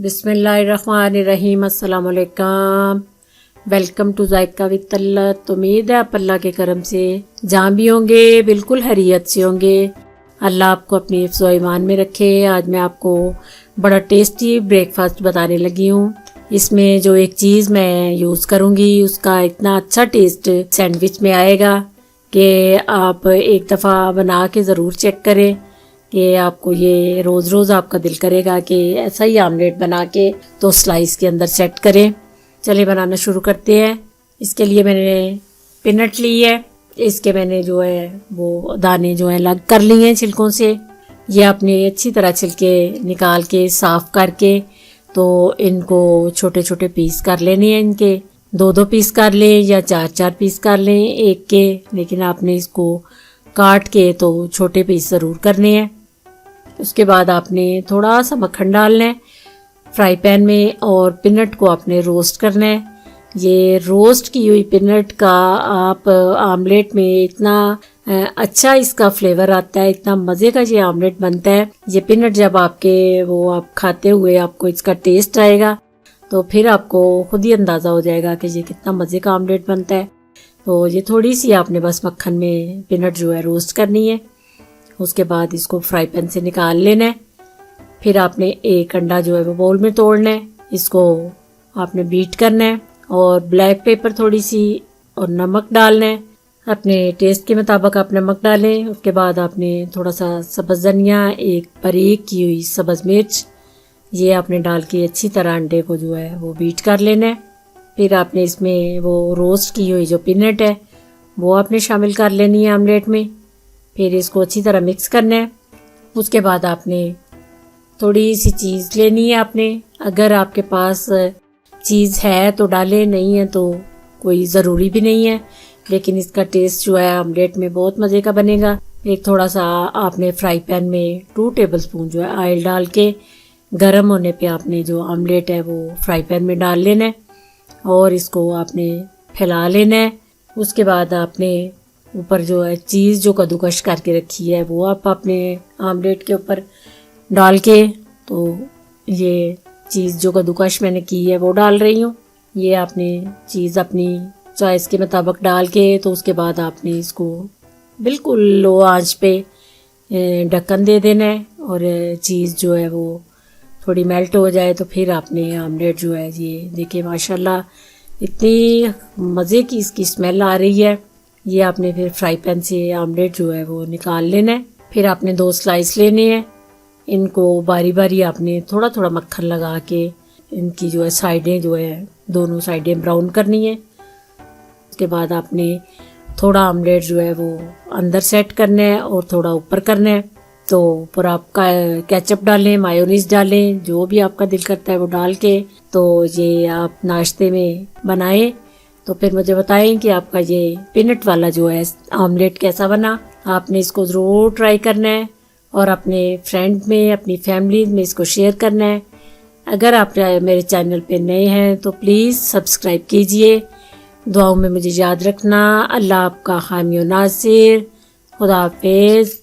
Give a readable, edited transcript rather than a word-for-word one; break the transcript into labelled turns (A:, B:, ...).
A: बिस्मिल्लाहिर्रहमानिर्रहीम। अस्सलाम वालेकुम। Welcome to JICA with तल्लत। उम्मीद है आप अल्लाह के करम से जहाँ भी होंगे बिल्कुल खैरियत से होंगे। अल्लाह आपको अपनी हिफ्ज़ व ईमान में रखे। आज मैं आपको बड़ा टेस्टी ब्रेकफास्ट बताने लगी हूँ। इसमें जो एक चीज़ मैं यूज़ करूँगी उसका इतना अच्छा टेस्ट सैंडविच में आएगा कि आप एक दफ़ा बना के ज़रूर चेक करें कि आपको ये रोज़ रोज़ आपका दिल करेगा कि ऐसा ही आमलेट बना के तो स्लाइस के अंदर सेट करें। चलिए बनाना शुरू करते हैं। इसके लिए मैंने पीनट ली है। इसके मैंने जो है वो दाने जो है अलग कर लिए हैं छिलकों से। ये आपने अच्छी तरह छिलके निकाल के साफ़ करके तो इनको छोटे छोटे पीस कर लेने हैं। इनके दो दो पीस कर लें या चार चार पीस कर लें एक के, लेकिन आपने इसको काट के तो छोटे पीस ज़रूर करने हैं। उसके बाद आपने थोड़ा सा मक्खन डालना है फ्राई पैन में और पीनट को आपने रोस्ट करना है। ये रोस्ट की हुई पीनट का आप आमलेट में इतना अच्छा इसका फ्लेवर आता है, इतना मज़े का ये आमलेट बनता है। ये पीनट जब आपके वो आप खाते हुए आपको इसका टेस्ट आएगा तो फिर आपको खुद ही अंदाज़ा हो जाएगा कि ये कितना मज़े का आमलेट बनता है। तो ये थोड़ी सी आपने बस मक्खन में पीनट जो है रोस्ट करनी है। उसके बाद इसको फ्राई पैन से निकाल लेना है। फिर आपने एक अंडा जो है वो बाउल में तोड़ना है। इसको आपने बीट करना है और ब्लैक पेपर थोड़ी सी और नमक डालना है। अपने टेस्ट के मुताबिक आप नमक डालें। उसके बाद आपने थोड़ा सा सब्ज़ धनिया, एक बारीक की हुई सब्ज़ मिर्च, ये आपने डाल के अच्छी तरह अंडे को जो है वो बीट कर लेना है। फिर आपने इसमें वो रोस्ट की हुई जो पीनट है वो आपने शामिल कर लेनी है आमलेट में। फिर इसको अच्छी तरह मिक्स करना है। उसके बाद आपने थोड़ी सी चीज़ लेनी है। आपने अगर आपके पास चीज़ है तो डालें, नहीं है तो कोई ज़रूरी भी नहीं है, लेकिन इसका टेस्ट जो है आमलेट में बहुत मज़े का बनेगा। एक थोड़ा सा आपने फ्राई पैन में 2 टेबलस्पून जो है ऑयल डाल के गर्म होने पे आपने जो आमलेट है वो फ्राई पैन में डाल लेना है और इसको आपने फैला लेना है। उसके बाद आपने ऊपर जो है चीज़ जो कद्दूकश करके रखी है वो आप अपने आमलेट के ऊपर डाल के, तो ये चीज़ जो कद्दूकश मैंने की है वो डाल रही हूँ। ये आपने चीज़ अपनी चॉइस के मुताबिक डाल के तो उसके बाद आपने इसको बिल्कुल लो आंच पे ढक्कन दे देना है और चीज़ जो है वो थोड़ी मेल्ट हो जाए तो फिर आपने आमलेट जो है ये देखिए माशाल्लाह इतनी मज़े की इसकी स्मेल आ रही है। ये आपने फिर फ्राई पैन से आमलेट जो है वो निकाल लेना है। फिर आपने 2 स्लाइस लेने हैं। इनको बारी बारी आपने थोड़ा थोड़ा मक्खन लगा के इनकी जो है साइडें जो है दोनों साइडें ब्राउन करनी है। उसके बाद आपने थोड़ा आमलेट जो है वो अंदर सेट करना है और थोड़ा ऊपर करना है। तो ऊपर आप केचप डालें, मायोनीज डालें, जो भी आपका दिल करता है वो डाल के तो ये आप नाश्ते में बनाएं। तो फिर मुझे बताएं कि आपका ये पीनट वाला जो है आमलेट कैसा बना। आपने इसको ज़रूर ट्राई करना है और अपने फ्रेंड में, अपनी फैमिली में इसको शेयर करना है। अगर आप मेरे चैनल पे नए हैं तो प्लीज़ सब्सक्राइब कीजिए। दुआओं में मुझे याद रखना। अल्लाह आपका हामी और नासिर। खुदा हाफिज़।